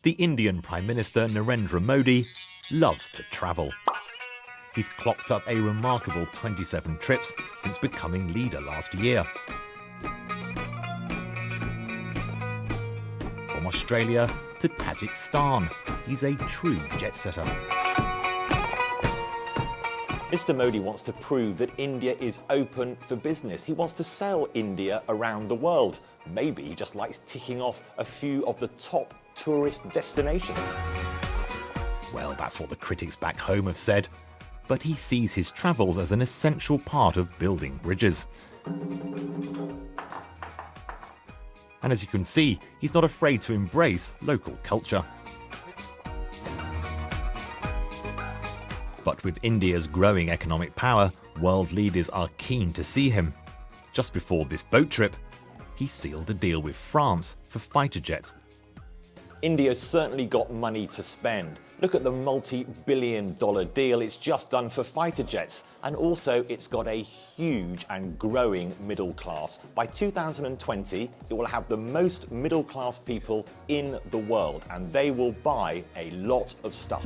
The Indian Prime Minister Narendra Modi loves to travel. He's clocked up a remarkable 27 trips since becoming leader last year. From Australia to Tajikistan, he's a true jet-setter. Mr. Modi wants to prove that India is open for business. He wants to sell India around the world. Maybe he just likes ticking off a few of the top tourist destinations. Well, that's what the critics back home have said. But he sees his travels as an essential part of building bridges. And as you can see, he's not afraid to embrace local culture. But with India's growing economic power, world leaders are keen to see him. Just before this boat trip, he sealed a deal with France for fighter jets. India's certainly got money to spend. Look at the multi-billion-dollar deal it's just done for fighter jets. And also, it's got a huge and growing middle class. By 2020, it will have the most middle-class people in the world, and they will buy a lot of stuff.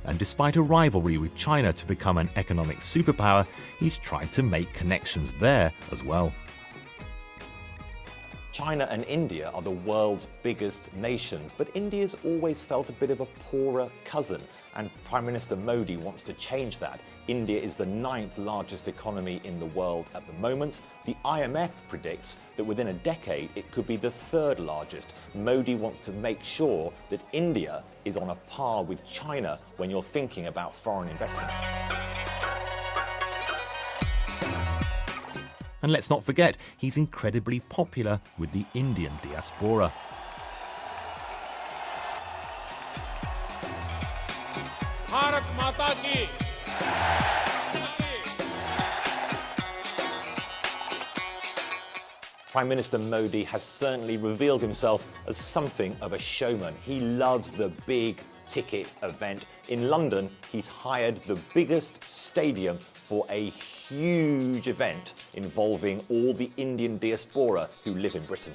And despite a rivalry with China to become an economic superpower, he's tried to make connections there as well. China and India are the world's biggest nations, but India's always felt a bit of a poorer cousin, and Prime Minister Modi wants to change that. India is the 9th largest economy in the world at the moment. The IMF predicts that within a decade it could be the 3rd largest. Modi wants to make sure that India is on a par with China when you're thinking about foreign investment. And let's not forget, he's incredibly popular with the Indian diaspora. Bharat Mata ki. Prime Minister Modi has certainly revealed himself as something of a showman. He loves the big ticket event. In London, he's hired the biggest stadium for a huge event involving all the Indian diaspora who live in Britain.